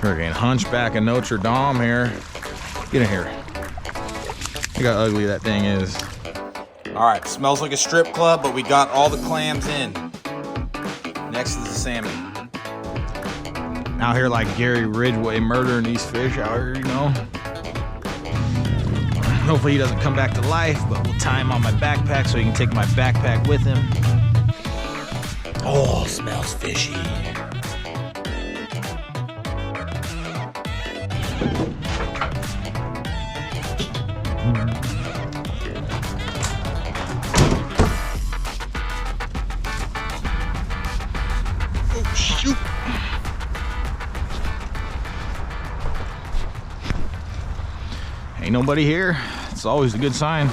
Freaking hunchback of Notre Dame here. Get in here. Look how ugly that thing is. All right, smells like a strip club, but we got all the clams in. Next is the salmon. Out here like Gary Ridgeway murdering these fish out here, you know. Hopefully he doesn't come back to life, but we'll tie him on my backpack so he can take my backpack with him. Oh, smells fishy. Oh, shoot. Ain't nobody here. It's always a good sign.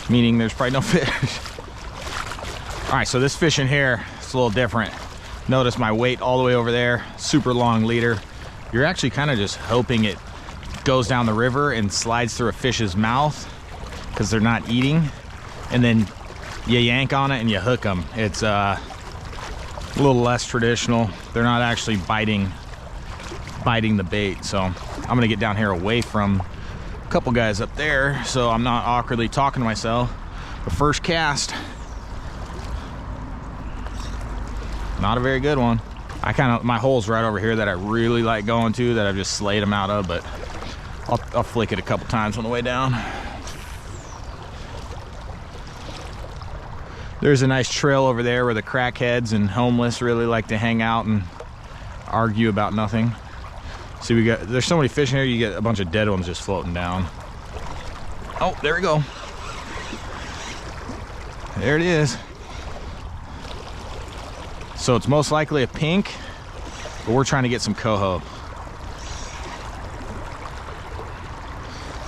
Meaning there's probably no fish. All right, so this fish in here, it's a little different. Notice my weight all the way over there, super long leader. You're actually kind of just hoping it goes down the river and slides through a fish's mouth because they're not eating. And then you yank on it and you hook them. It's a little less traditional. They're not actually biting the bait. So I'm gonna get down here away from a couple guys up there so I'm not awkwardly talking to myself. The first cast, not a very good one. My hole's right over here that I really like going to, that I've just slayed them out of, but I'll flick it a couple times on the way down. There's a nice trail over there where the crackheads and homeless really like to hang out and argue about nothing. See, there's so many fish in here, you get a bunch of dead ones just floating down. Oh, there we go. There it is. So it's most likely a pink, but we're trying to get some coho.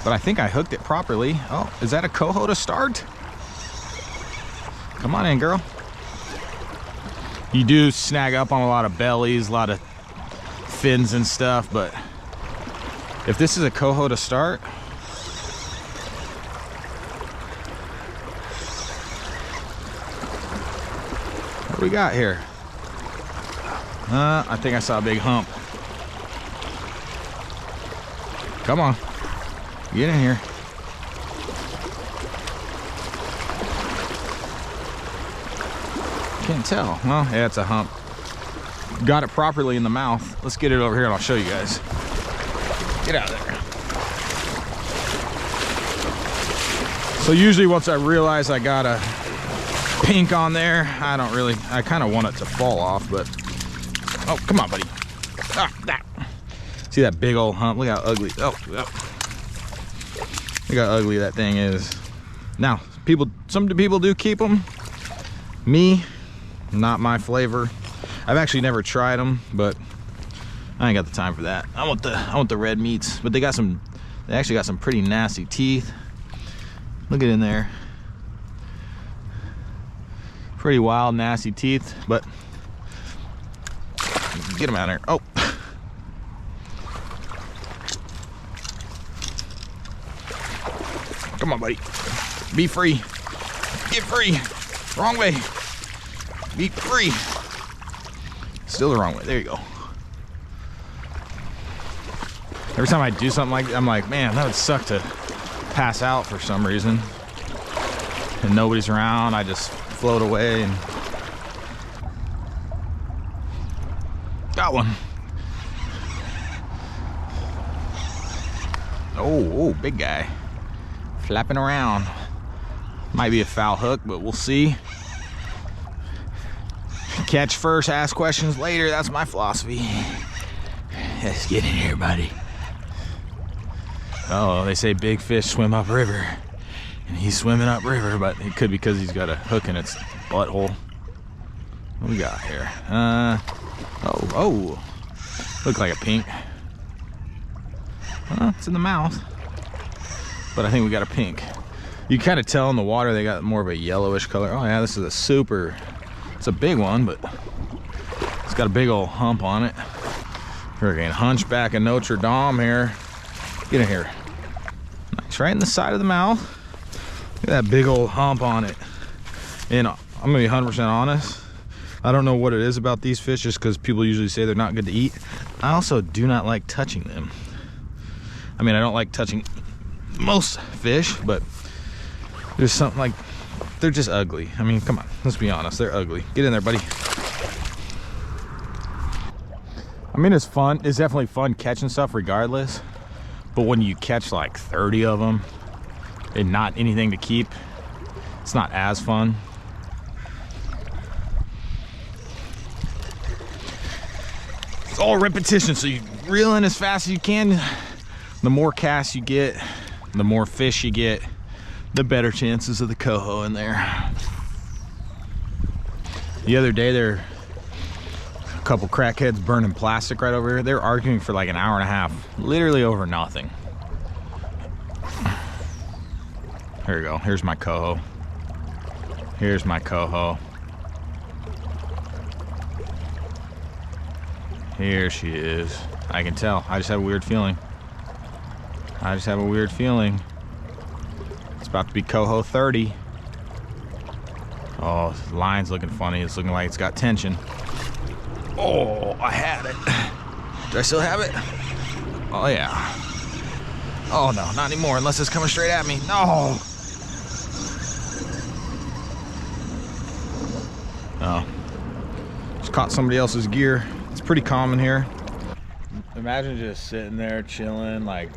But I think I hooked it properly. Oh, is that a coho to start? Come on in, girl. You do snag up on a lot of bellies, a lot of fins and stuff, but if this is a coho to start, what do we got here? I think I saw a big hump. Come on, get in here. Can't tell. Well, yeah, it's a hump. Got it properly in the mouth. Let's get it over here and I'll show you guys. Get out of there. So usually once I realize I got a pink on there, I kind of want it to fall off, but oh, come on, buddy. Ah, that. See that big old hump? Look how ugly. Oh. Look how ugly that thing is. Now, some people do keep them. Me, not my flavor. I've actually never tried them, but I ain't got the time for that. I want the red meats, but they actually got some pretty nasty teeth. Look at in there. Pretty wild, nasty teeth, but get them out of there. Oh. Come on, buddy. Be free. Get free. Wrong way. Be free. Still the wrong way. There you go. Every time I do something like that, I'm like, man, that would suck to pass out for some reason. And nobody's around. I just float away and got one. Oh, big guy. Flapping around. Might be a foul hook, but we'll see. Catch first, ask questions later. That's my philosophy. Let's get in here, buddy. Oh, they say big fish swim upriver. And he's swimming upriver, but it could be because he's got a hook in its butthole. What we got here? Oh. Look like a pink. It's in the mouth. But I think we got a pink. You kind of tell in the water they got more of a yellowish color. Oh yeah, this is it's a big one, but it's got a big old hump on it. Freaking hunchback of Notre Dame here. Get in here. Nice, right in the side of the mouth. Look at that big old hump on it. And I'm gonna be 100% honest. I don't know what it is about these fish, just because people usually say they're not good to eat. I also do not like touching them. I mean, I don't like touching most fish, but there's something like, they're just ugly. I mean, come on, let's be honest, they're ugly. Get in there, buddy. I mean, it's fun. It's definitely fun catching stuff regardless. But when you catch like 30 of them and not anything to keep, it's not as fun. It's all repetition, so you reel in as fast as you can. The more casts you get, the more fish you get, the better chances of the coho in there. The other day, there were a couple crackheads burning plastic right over here. They were arguing for like an hour and a half, literally over nothing. Here we go. Here's my coho. Here's my coho. Here she is. I can tell. I just have a weird feeling. I just have a weird feeling. It's about to be coho 30. Oh, the line's looking funny. It's looking like it's got tension. Oh, I had it. Do I still have it? Oh, yeah. Oh, no, not anymore, unless it's coming straight at me. No! Oh. Just caught somebody else's gear. It's pretty common here. Imagine just sitting there chilling, like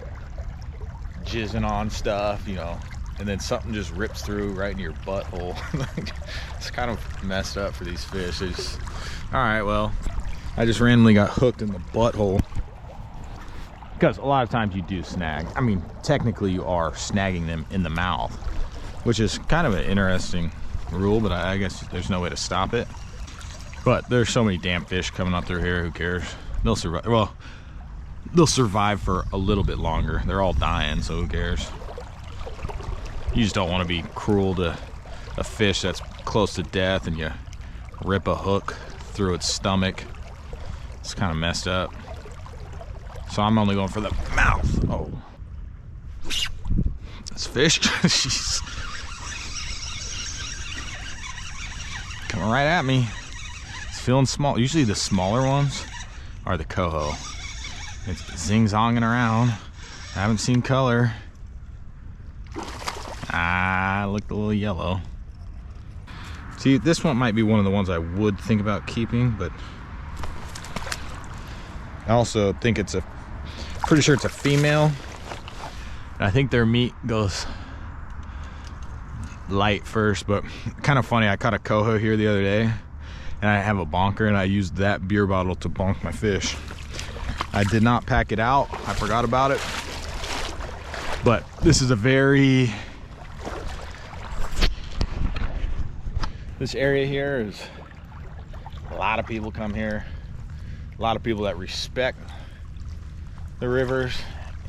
jizzing on stuff, you know, and then something just rips through right in your butthole. It's kind of messed up for these fish. All right, well, I just randomly got hooked in the butthole. Because a lot of times you do snag. I mean, technically you are snagging them in the mouth, which is kind of an interesting rule, but I guess there's no way to stop it. But there's so many damn fish coming up through here, who cares? They'll survive. Well, they'll survive for a little bit longer. They're all dying, so who cares? You just don't want to be cruel to a fish that's close to death and you rip a hook through its stomach. It's kind of messed up. So I'm only going for the mouth. Oh. This fish, she's coming right at me. It's feeling small. Usually the smaller ones are the coho. It's zing-zonging around. I haven't seen color. Ah, looked a little yellow. See, this one might be one of the ones I would think about keeping, but I also think it's pretty sure it's a female. And I think their meat goes light first, but kind of funny. I caught a coho here the other day, and I have a bonker, and I used that beer bottle to bonk my fish. I did not pack it out. I forgot about it. But this is a very... This area here is... A lot of people come here. A lot of people that respect the rivers,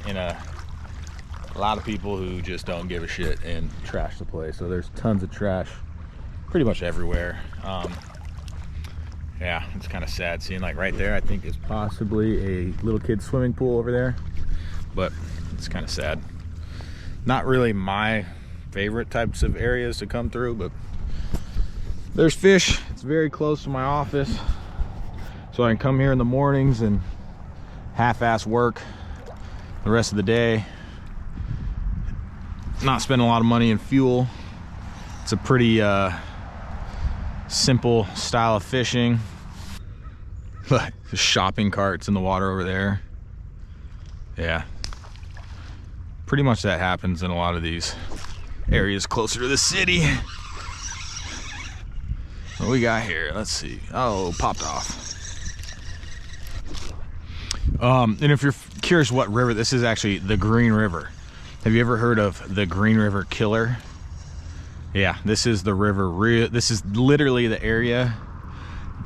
and a lot of people who just don't give a shit and trash the place. So there's tons of trash pretty much everywhere. Yeah, it's kind of sad seeing, like right there, I think is possibly a little kid's swimming pool over there, but it's kind of sad. Not really my favorite types of areas to come through, but there's fish. It's very close to my office, so I can come here in the mornings and half-ass work the rest of the day, not spend a lot of money in fuel. It's a pretty simple style of fishing. But the shopping carts in the water over there. Yeah, pretty much that happens in a lot of these areas closer to the city. What we got here? Let's see. Oh, popped off. And if you're curious what river, this is actually the Green River. Have you ever heard of the Green River Killer? Yeah, this is the river. This is literally the area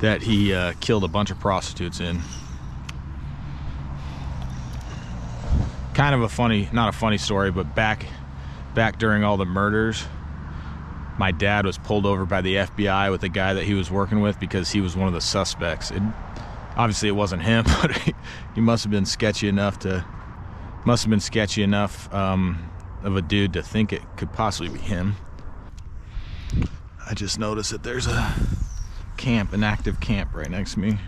that he killed a bunch of prostitutes in. Kind of a funny, not a funny story, but back during all the murders, my dad was pulled over by the FBI with the guy that he was working with because he was one of the suspects. Obviously it wasn't him, but he must have been sketchy enough of a dude to think it could possibly be him. I just noticed that there's a camp, an active camp right next to me.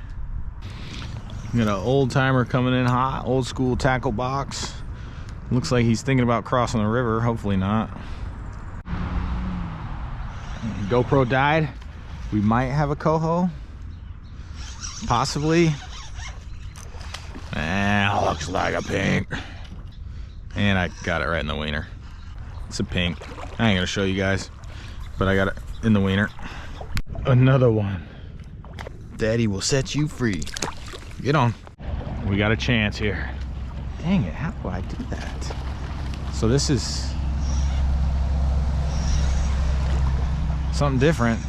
Got an old timer coming in hot, old school tackle box. Looks like he's thinking about crossing the river, hopefully not. GoPro died. We might have a coho, possibly. Looks like a pink. And I got it right in the wiener. It's a pink. I ain't gonna show you guys, but I got it in the wiener. Another one. Daddy will set you free. Get on. We got a chance here. Dang it, how do I do that? So this is something different.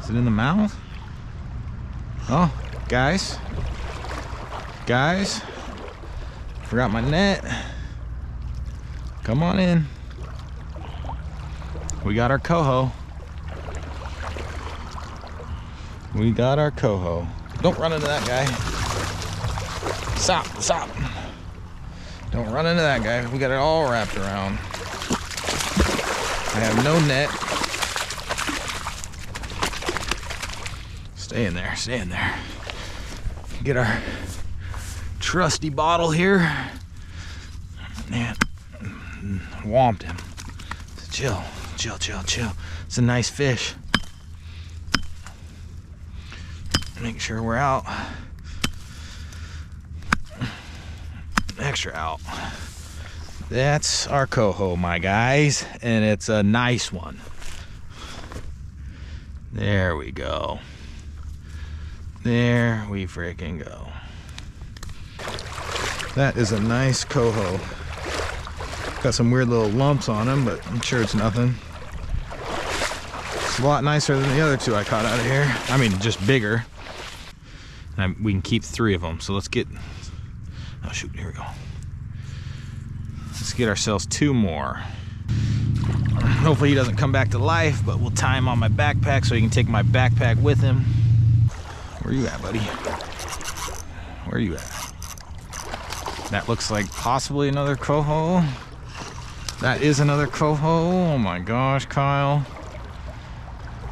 Is it in the mouth? Oh, guys. Guys. Forgot my net. Come on in. We got our coho. We got our coho. Don't run into that guy. Stop, stop. Don't run into that guy. We got it all wrapped around. I have no net. Stay in there, stay in there. Get our trusty bottle here. And whomped him. Chill, chill, chill, chill. It's a nice fish. Make sure we're out. Extra out. That's our coho, my guys, and it's a nice one. There we go. There we freaking go. That is a nice coho. Got some weird little lumps on him, but I'm sure it's nothing. It's a lot nicer than the other two I caught out of here. I mean, just bigger. And we can keep 3 of them, so let's get, oh shoot, here we go. Let's get ourselves 2 more. Hopefully he doesn't come back to life, but we'll tie him on my backpack so he can take my backpack with him. Where you at, buddy? Where you at? That looks like possibly another coho. That is another coho. Oh my gosh, Kyle.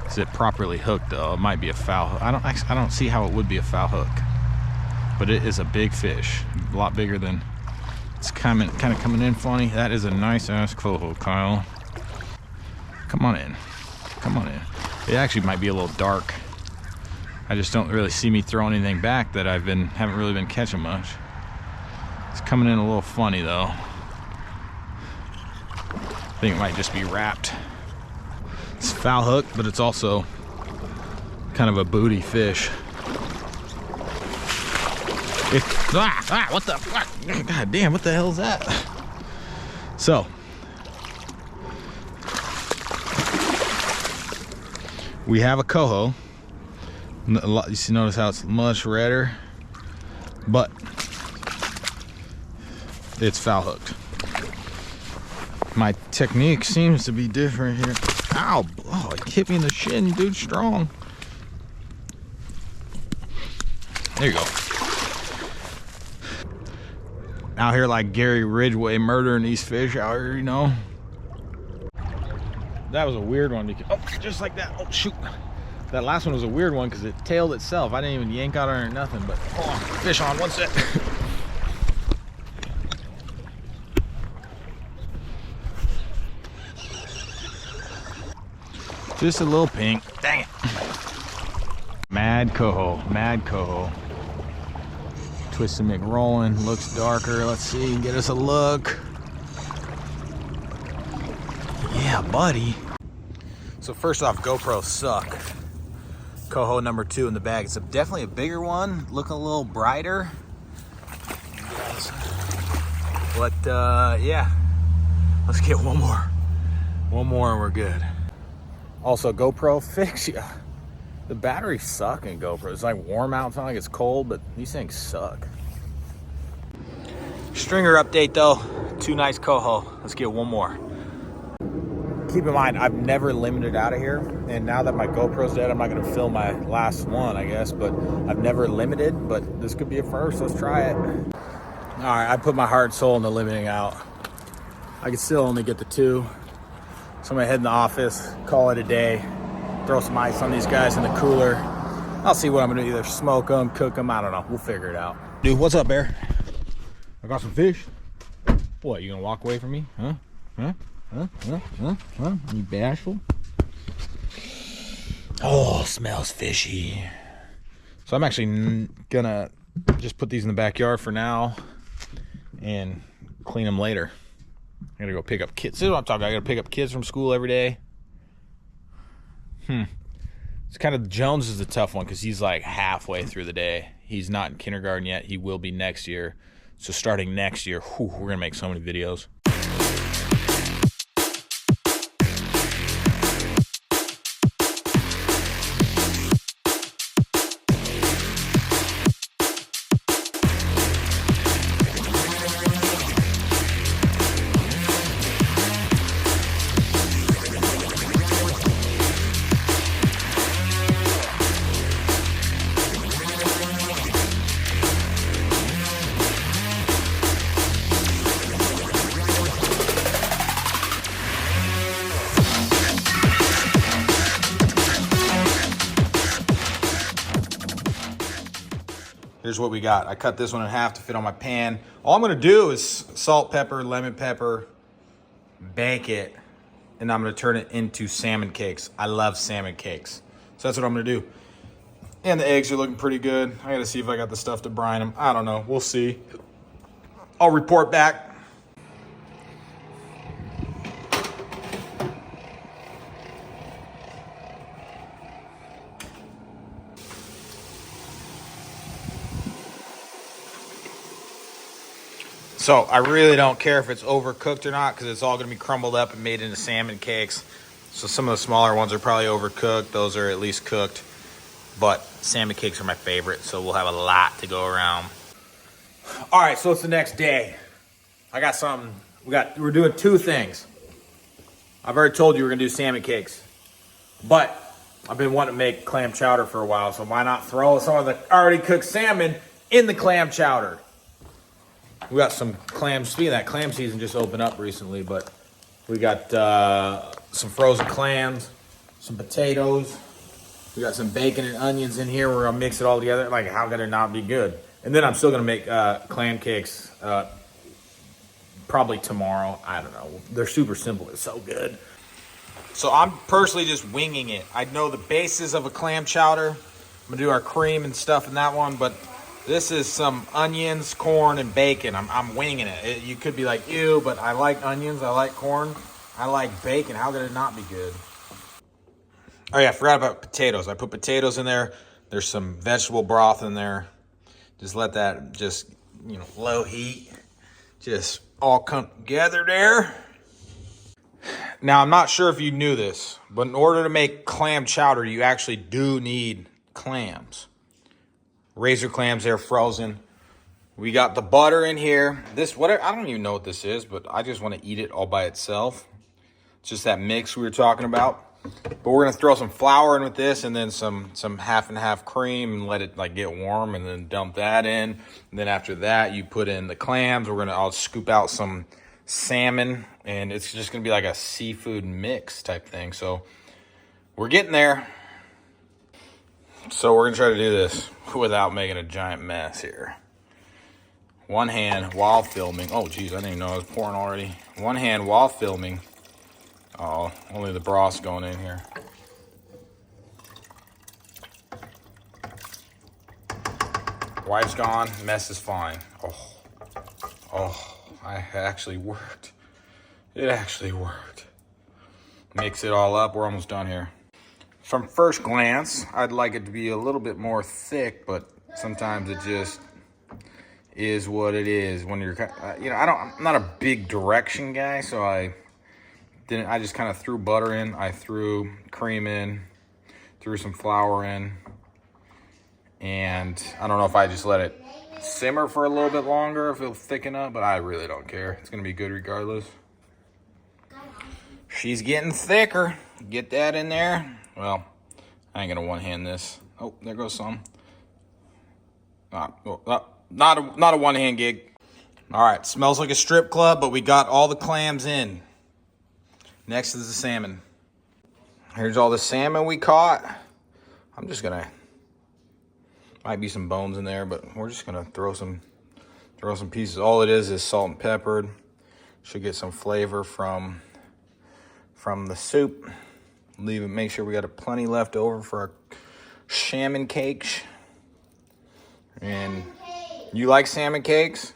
Is it properly hooked though? It might be a foul hook. I don't see how it would be a foul hook. But it is a big fish. A lot bigger than it's kind of coming in funny. That is a nice ass coho, Kyle. Come on in. Come on in. It actually might be a little dark. I just don't really see me throw anything back that haven't really been catching much. It's coming in a little funny though. I think it might just be wrapped. It's foul hook, but it's also kind of a booty fish. What the fuck? God damn, what the hell is that? So, we have a coho. You notice how it's much redder, but it's foul hooked. My technique seems to be different here. Ow! Oh, it hit me in the shin, dude. Strong. There you go. Out here like Gary Ridgeway murdering these fish out here, you know. That was a weird one. Oh, just like that. Oh, shoot. That last one was a weird one because it tailed itself. I didn't even yank out on it or nothing, but hold on. Fish on, one sec. Just a little pink. Dang it. Mad coho. Mad coho. Twisted McRolling. Looks darker. Let's see. Get us a look. Yeah, buddy. So first off, GoPros suck. Coho number 2 in the bag. It's definitely a bigger one. Looking a little brighter. But yeah. Let's get one more. One more and we're good. Also, GoPro fix ya. The batteries suck in GoPro. It's like warm out, it's not like it's cold, but these things suck. Stringer update though. 2 nice coho. Let's get one more. Keep in mind, I've never limited out of here, and now that my GoPro's dead, I'm not gonna film my last one, I guess, but I've never limited, but this could be a first. Let's try it. All right, I put my heart and soul into limiting out. I can still only get the 2. So I'm gonna head in the office, call it a day. Throw some ice on these guys in the cooler. I'll see what I'm gonna do, either smoke them, cook them, I don't know. We'll figure it out. Dude, what's up, Bear? I got some fish. What, you gonna walk away from me? Huh? Huh? Huh? Huh? Huh? Huh? You bashful? Oh, smells fishy. So I'm actually gonna just put these in the backyard for now and clean them later. I gotta go pick up kids. This is what I'm talking about. I gotta pick up kids from school every day. It's kind of, Jones is a tough one because he's like halfway through the day. He's not in kindergarten yet. He will be next year. So starting next year, we're gonna make so many videos. Here's what we got. I cut this one in half to fit on my pan. All I'm gonna do is salt, pepper, lemon pepper, bake it, and I'm gonna turn it into salmon cakes. I love salmon cakes. So that's what I'm gonna do. And the eggs are looking pretty good. I gotta see if I got the stuff to brine them. I don't know, we'll see. I'll report back. So I really don't care if it's overcooked or not because it's all going to be crumbled up and made into salmon cakes. So some of the smaller ones are probably overcooked. Those are at least cooked. But salmon cakes are my favorite, so we'll have a lot to go around. All right, so it's the next day. I got something. We're doing two things. I've already told you we're going to do salmon cakes. But I've been wanting to make clam chowder for a while, so why not throw some of the already cooked salmon in the clam chowder? We got some clams. Speaking of that, clam season just opened up recently, but we got some frozen clams, some potatoes. We got some bacon and onions in here. We're gonna mix it all together. Like, how could it not be good? And then I'm still gonna make clam cakes probably tomorrow. I don't know. They're super simple. It's so good. So I'm personally just winging it. I know the basis of a clam chowder. I'm gonna do our cream and stuff in that one, but this is some onions, corn, and bacon. I'm winging it. You could be like, ew, but I like onions, I like corn, I like bacon. How could it not be good? Oh yeah, I forgot about potatoes. I put potatoes in there. There's some vegetable broth in there. Just let that just, low heat. Just all come together there. Now, I'm not sure if you knew this, but in order to make clam chowder, you actually do need clams. Razor clams, they're frozen. We got the butter in here. I don't even know what this is, but I just want to eat it all by itself. It's just that mix we were talking about. But we're gonna throw some flour in with this, and then some half and half cream, and let it get warm, and then dump that in. And then after that, you put in the clams. I'll scoop out some salmon, and it's just gonna be like a seafood mix type thing. So we're getting there. So we're gonna try to do this without making a giant mess here. One hand while filming. Oh geez, I didn't even know I was pouring already. One hand while filming. Oh, only the broth's going in here. Wife's gone, mess is fine. Oh, I actually worked. It actually worked. Mix it all up, we're almost done here. From first glance, I'd like it to be a little bit more thick, but sometimes it just is what it is. When you're, I'm not a big direction guy, so I just kind of threw butter in, I threw cream in, threw some flour in, and I don't know if I just let it simmer for a little bit longer, if it'll thicken up, but I really don't care. It's gonna be good regardless. She's getting thicker. Get that in there. Well, I ain't gonna one-hand this. Oh, there goes some. Not a one-hand gig. All right, smells like a strip club, but we got all the clams in. Next is the salmon. Here's all the salmon we caught. I'm just gonna, might be some bones in there, but we're just gonna throw some pieces. All it is salt and peppered. Should get some flavor from the soup. Leave it, make sure we got plenty left over for our salmon cakes. And you like salmon cakes?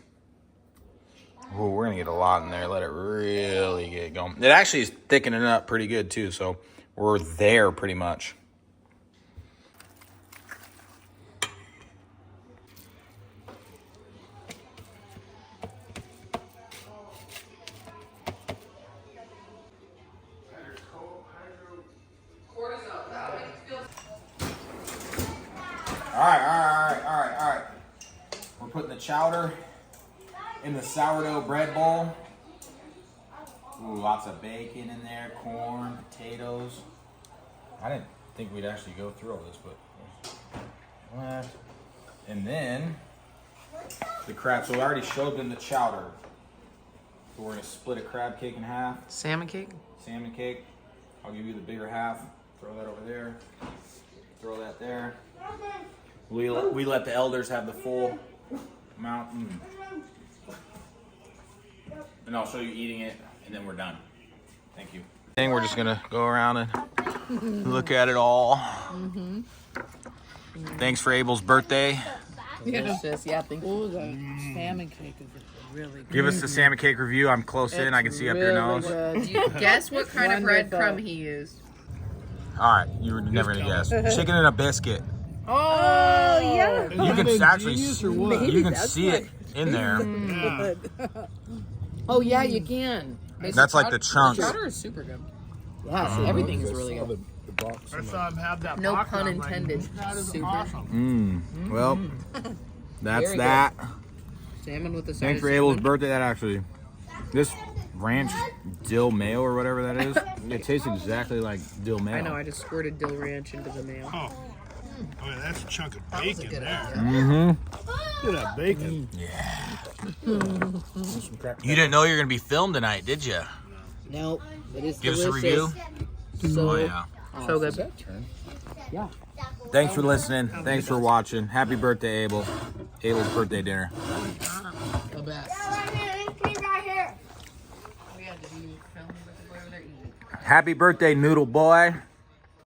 Oh, we're gonna get a lot in there. Let it really get going. It actually is thickening up pretty good too, so we're there pretty much. All right. We're putting the chowder in the sourdough bread bowl. Ooh, lots of bacon in there, corn, potatoes. I didn't think we'd actually go through all this, but and then the crab. So we already showed them the chowder. So we're gonna split a crab cake in half. Salmon cake? Salmon cake. I'll give you the bigger half. Throw that over there. Throw that there. We let the elders have the full amount. And I'll show you eating it, and then we're done. Thank you. We're just gonna go around and look at it all. Thanks for Abel's birthday. Delicious. Yeah, thank you. The salmon cake is really good. Give us the salmon cake review. I'm close in. I can see up your nose. Do you guess what kind of breadcrumb he used? All right, you were never gonna guess. Chicken and a biscuit. Oh yeah. You can actually you can see it in there. Oh yeah, you can. That's like the chunks. The chowder is super good. Yeah, everything is really good. I saw him have that. No pun intended. That is Super. awesome. Well, that's Very that. Salmon with the side Thanks of for salmon. Abel's birthday. That actually, this ranch dill mayo or whatever that is, it tastes exactly like dill mayo. I know. I just squirted dill ranch into the mayo. Oh, yeah, that's a chunk of That was a bacon good there. idea. Look at that bacon. You didn't know you were gonna be filmed tonight, did you? No, it is Give us a delicious. review. So, Oh yeah. so good. Yeah. Thanks for listening. Thanks for watching. Happy birthday, Abel. Abel's birthday dinner. The best. Happy birthday, noodle boy.